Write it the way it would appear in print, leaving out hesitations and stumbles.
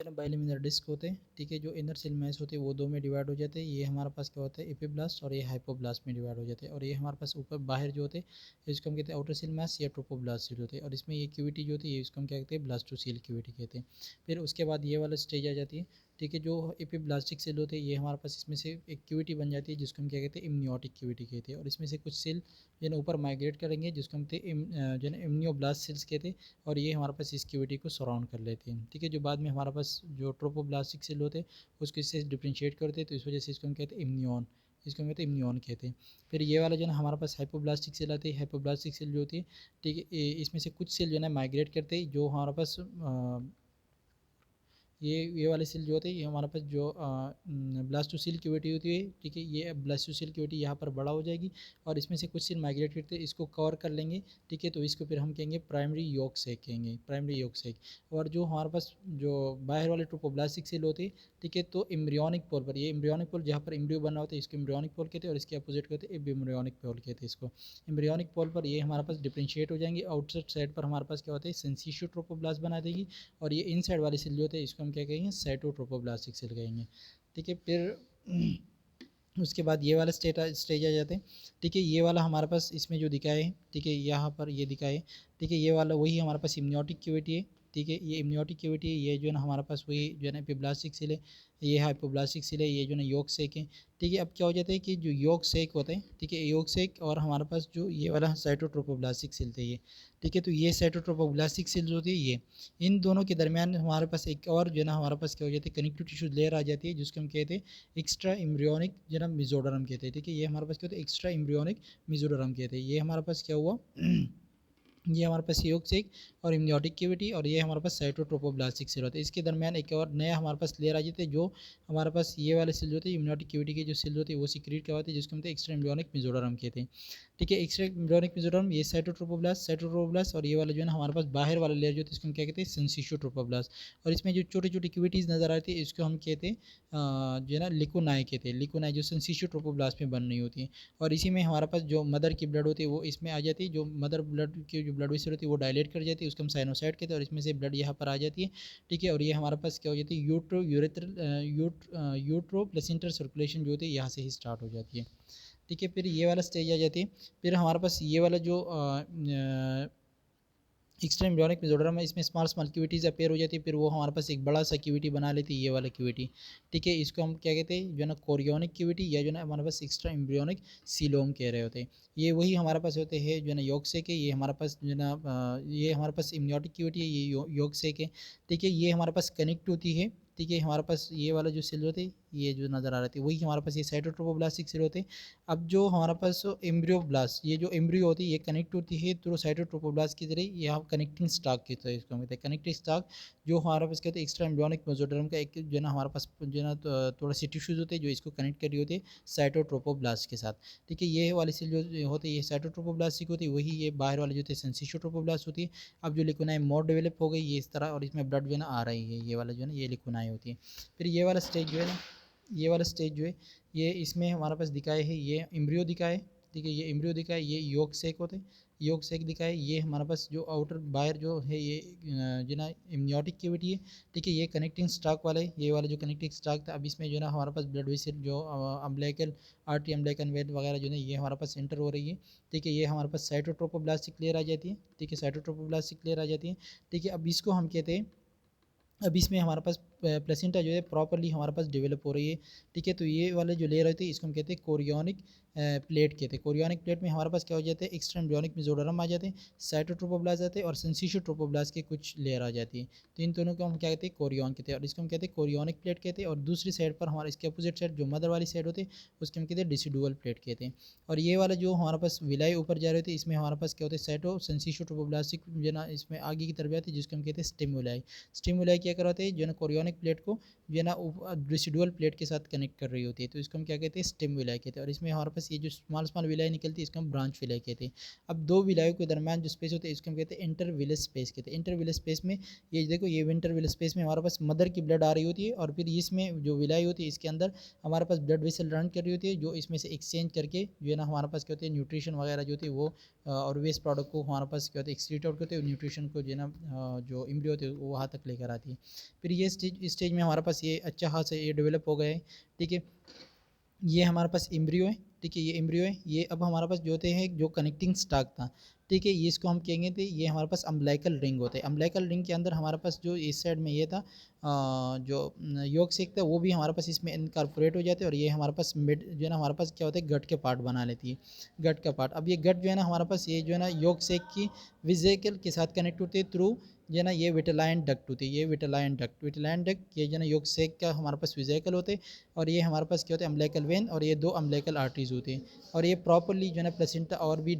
Bilaminar disc होते हैं, ठीक है। जो इनर सेल मैस होते हैं वो दो में डिवाइड हो जाते हैं। ये हमारे पास क्या होता है, एपिब्लास्ट और ये हाइपोब्लास्ट में डिवाइड हो जाते हैं। और ये हमारे पास ऊपर बाहर जो होते हैं इसको हम कहते हैं आउटर सेल मैस या ट्रोपोब्लास्ट सेल होते हैं। और इसमें ये क्यूविटी जो होती है इसको हम क्या कहते हैं, ब्लास्टोसील क्यूविटी कहते हैं। फिर उसके बाद ये वाला स्टेज आ जाती है, ठीक है। जो एपिब्लास्टिक सेल होते हैं ये हमारे पास इसमें से एक क्यूविटी बन जाती है जिसको हम क्या कहते हैं, इम्नियोटिक क्यूविटी कहते हैं। और इसमें से कुछ सेल जो है ऊपर माइग्रेट करेंगे जिसको हम कहते हैं जो है इम्नियोब्लास्ट सेल्स कहते हैं। और ये हमारे पास इस क्यूविटी को सराउंड कर लेते हैं, ठीक है। जो बाद में हमारे पास जो ट्रोपोब्लास्टिक सेल होते हैं उसको इससे डिफ्रेंशिएट करते हैं, तो इस वजह से इसको हम कहते हैं इम्नियन, इसको हम कहते हैं इम्नियन कहते हैं। फिर ये वाला जो है हमारे पास हाइपोब्लास्टिक सेल आती है। हाइपोब्लास्टिक सेल जो होती है, ठीक है, इसमें से कुछ सेल जो है माइग्रेट करते हैं जो हमारे पास ये वाले सेल जो होते हैं ये हमारे पास जो ब्लास्टोसील क्यूविटी होती है, ठीक है। ये ब्लास्टोसील क्यूविटी यहाँ पर बड़ा हो जाएगी और इसमें से कुछ सेल माइग्रेट करते हैं, इसको कवर कर लेंगे, ठीक है। तो इसको फिर हम कहेंगे प्राइमरी यॉर्क सैक कहेंगे, प्राइमरी यॉर्क सैक। और जो हमारे पास जो बाहर वाले ट्रोपोब्लास्टिक सेल होते हैं, ठीक है, तो एम्ब्रियोनिक पोल पर, ये एम्ब्रियोनिक पोल जहाँ पर एम्ब्रियो बना होता है इसको एम्ब्रियोनिक पोल कहते हैं। और इसके अपोजिट कहते हैं एम्ब्रियोनिक पोल कहते हैं इसको। एम्ब्रियोनिक पोल पर ये हमारे पास डिफ्रेंशिएट हो जाएंगे। आउटसाइड साइड पर हमारे पास क्या होता है, सेंसिशियो ट्रोपोब्लास्ट बना देगी। और ये इनसाइड वाले सेल जो होते हैं इसको हम क्या कहेंगे, साइटोट्रोपोब्लास्टिक सेल कहेंगे, ठीक है। फिर उसके बाद ये वाला स्टेज आ जाते हैं, ठीक है। ये वाला हमारे पास इसमें जो दिखाए है, ठीक है, यहाँ पर ये दिखाए, ठीक है। ये वाला वही हमारे पास इम्नियोटिक क्यूविटी है, ठीक है। ये इम्नियोटिक क्यूविटी है, ये जो है ना हमारे पास वही जो है ना एपिब्लास्टिक सेल है, ये हाइपोब्लास्टिक सेल है, ये जो है ना यॉर्क सैक है, ठीक है। अब क्या हो जाता है कि जो यॉर्क सैक होता है, ठीक है, यॉर्क सैक और हमारे पास जो ये वाला साइटोट्रोपोब्लास्टिक सेल थे ये, ठीक है। तो ये साइटोट्रोपोब्लास्टिक सेल जो होती है ये, इन दोनों के दरमियान हमारे पास एक और जो है ना हमारे पास क्या हो जाती है, कनेक्टिव टिश्यू लेयर आ जाती है जिसको हम कहते हैं एक्स्ट्रा एम्ब्रियोनिक जो है ना मेसोडर्म कहते हैं, ठीक है। ये हमारे पास क्या होता है, एक्स्ट्रा एम्ब्रियोनिक मेसोडर्म कहते हैं। ये हमारे पास क्या हुआ ये हमारे पास यॉर्क सैक और इम्नियोटिक कैविटी, और ये हमारे पास साइटोट्रोपोब्लास्टिक सेल होता है। इसके दरमियान एक और नया हमारे पास लेयर आ जाते हैं जो हमारे पास ये वाले सेल होते हैं, इम्नियोटिक कैविटी के जो सेल होते हैं वो सीक्रेट करवाते हैं जिसको हम एक्स्ट्रा एम्ब्रियोनिक मेसोडर्म कहते हैं, ठीक है। एक्स्ट्रा एम्ब्रियोनिक मेसोडर्म, ये साइटोट्रोपोब्लास्ट और ये वाला जो है ना हमारे पास बाहर वाला लेयर जो है इसको हम क्या कहते हैं, सिंसिशियोट्रोपोब्लास्ट। और इसमें जो छोटी छोटी क्यूविटीज़ नजर आती है इसको हम कहते हैं जो है ना लिकोनाई कहते हैं, लिकोनाई जो सिंसिशियोट्रोपोब्लास्ट में बन रही होती है। और इसी में हमारे पास जो मदर की ब्लड होती है वो इसमें आ जाती है, जो मदर ब्लड की जो ब्लड वेसल होती है वो डायलेट कर जाती है, उसको हम साइनोसाइड कहते हैं। और इसमें से ब्लड यहाँ पर आ जाती है, ठीक है। और ये हमारे पास क्या हो जाती है, यूट्रो प्लेसेंटर सर्कुलेशन जो होती है यहाँ से ही स्टार्ट हो जाती है, ठीक है। फिर ये वाला स्टेज आ जाती है। फिर हमारे पास ये वाला जो एक्स्ट्रा एम्ब्रियोनिक मेसोडर्म है, इसमें स्मॉल स्मॉल क्यूविटीज़ अपेयर हो जाती है। फिर वो हमारे पास एक बड़ा सा क्यूविटी बना लेती है, ये वाला क्यूविटी, ठीक है। इसको हम क्या कहते हैं, जो है ना कोरियोनिक क्यूविटी या जो है ना हमारे पास एक्स्ट्रा एम्ब्रियोनिक सीलोम कह रहे होते हैं। ये वही हमारे पास होते हैं जो है ना यॉर्क सैक है। ये हमारे पास जो है ना ये हमारे पास इम्नियोटिक क्यूविटी है, ये यॉर्क सैक है, ठीक है। ये हमारे पास कनेक्ट होती है, ठीक है। हमारे पास ये वाला जो सेल होते हैं ये जो नज़र आ रहे थे वही हमारे पास ये साइटोट्रोपोब्लास्टिक सेल होते हैं। अब जो हमारे पास एम्ब्रियोब्लास्ट, ये जो एम्ब्रियो होती है ये कनेक्ट होती है थ्रू साइटोट्रोपोब्लास्ट की तरह, यहाँ कनेक्टिंग स्टॉक की तरह इसको कहते हैं, कनेक्टिंग स्टॉक। जो हमारे पास कहते हैं एक्स्ट्रा एम्ब्रियोनिक मेसोडर्म का एक जो है ना हमारे पास जो है ना थोड़ा सी टिश्यूज होते हैं जो इसको कनेक्ट कर रही होती है साइटोट्रोपोब्लास्ट के साथ, ठीक है। ये वाली सेल जो होती है ये साइटोट्रोपोब्लास्टिक होती है, वही ये बाहर वाले जो थे सेंसिशियोट्रोपोब्लास्ट होती है। अब जो लिकोनाई मोर डेवलप हो गई ये इस तरह, और इसमें ब्लड जो है ना आ रही है, ये वाला जो है ना ये लिकोनाई होती है। फिर ये वाला स्टेज जो है ना, ये वाला स्टेज जो है ये इसमें हमारे पास दिखाए है, ये एम्ब्रियो दिखाए, ठीक है। ये एम्ब्रियो दिखाए, ये यॉर्क सैक होते हैं, यॉर्क सैक दिखाए। ये हमारे पास जो आउटर बाहर जो है ये जो ना इम्नियोटिक कैविटी है, ठीक है। ये कनेक्टिंग स्टॉक वाले, ये वाला जो कनेक्टिंग स्टॉक था अब इसमें जो है ना हमारे पास ब्लड वेसल जो अम्बिलिकल आर्टरी, अम्बिलिकल वेन वगैरह जो है ये हमारे पास एंटर हो रही है, ठीक है। ये हमारे पास साइटोट्रोपोब्लास्टिक लेयर आ जाती है, ठीक है, साइटोट्रोपोब्लास्टिक लेयर आ जाती है, ठीक है। अब इसको हम कहते हैं, अब इसमें हमारे पास प्लेसेंटा जो है प्रॉपरली हमारे पास डेवलप हो रही है, ठीक है। तो ये वाले जो लेयर होती है इसको हम कहते हैं कोरियोनिक प्लेट कहते हैं। कोरियोनिक प्लेट में हमारे पास क्या हो जाता है, एक्स्ट्रा एम्ब्रियोनिक मेसोडर्म आ जाते हैं, साइटोट्रोपोब्लास्ट आते हैं और सेंसिशियोट्रोपोब्लास्ट के कुछ लेयर आ जाती है। तो इन दोनों को हम क्या कहते हैं, कोरियोन कहते हैं, और इसको हम कहते हैं कोरियोनिक प्लेट कहते हैं। और दूसरी साइड पर हमारे इसके अपोजिट साइड जो मदर वाली साइड होती है उसके हम कहते हैं डिसिडुअल प्लेट कहते हैं। और ये वाला जो हमारे पास विलाई ऊपर जा रहे थे इसमें हमारे पास क्या होता है, साइटो सेंसिशियोट्रोपोब्लास्टिक जो ना इसमें आगे की तरफ आती है जिसको हम कहते हैं स्टिमुलाई। स्टिमुलाई क्या कराते हैं, जो ना कोरियोनिक प्लेट को जो है ना रेसिडुअल प्लेट के साथ कनेक्ट कर रही होती है, तो इसको हम क्या कहते हैं, स्टेम विलाई कहते हैं। और इसमें हमारे पास ये जो स्मॉल स्मॉल विलाई निकलती है इसको हम ब्रांच विलाई कहते हैं। अब दो विलायों के दरमियान जो स्पेस होता है इसको हम कहते हैं इंटरविलस स्पेस कहते हैं। इंटरविलस स्पेस में ये देखो, ये इंटरविलस स्पेस में हमारे पास मदर की ब्लड आ रही होती है और फिर इसमें जो विलाई होती है इसके अंदर हमारे पास ब्लड वेसल रन कर रही होती है, जो इसमें से एक्सचेंज करके जो है ना हमारे पास क्या होती है, न्यूट्रिशन वगैरह जो होती है वो और वेस्ट प्रोडक्ट को हमारे पास क्या होता है एक्सक्रीट आउट करते हैं, न्यूट्रिशन को जो है ना जो इम्ब्रियो होती है वो वहाँ तक लेकर आती है। फिर ये स्टेज में हमारे पास ये अच्छा खासा ये डेवलप हो गया है, ठीक है। ये हमारे पास एम्ब्रियो है, ठीक है, ये एम्ब्रियो है। ये अब हमारे पास जो होते हैं जो कनेक्टिंग स्टाक था, ठीक है, ये इसको हम कहेंगे थे, ये हमारे पास अम्बिलिकल रिंग होता है। अम्बिलिकल रिंग के अंदर हमारे पास जो इस साइड में ये था जो योग सेक था वो भी हमारे पास इसमें इनकॉर्पोरेट हो जाते हैं, और ये हमारे पास मिड जो है ना हमारे पास क्या होता है गट के पार्ट बना लेती है, गट का पार्ट। अब ये गट जो है ना हमारे पास ये जो है ना योग सेक की विजेकल के साथ कनेक्ट होते हैं थ्रू जो है ना ये विटेलाइन डक्ट होती है, ये विटेलाइन डक्ट ये जो है ना योग सेक का हमारे पास विजेकल होते हैं, और ये हमारे पास क्या होता है अम्बिलिकल वेन, और ये दो अम्बिलिकल आर्टरीज होते हैं, और ये प्रॉपरली जो है ना प्लेसेंटा और भी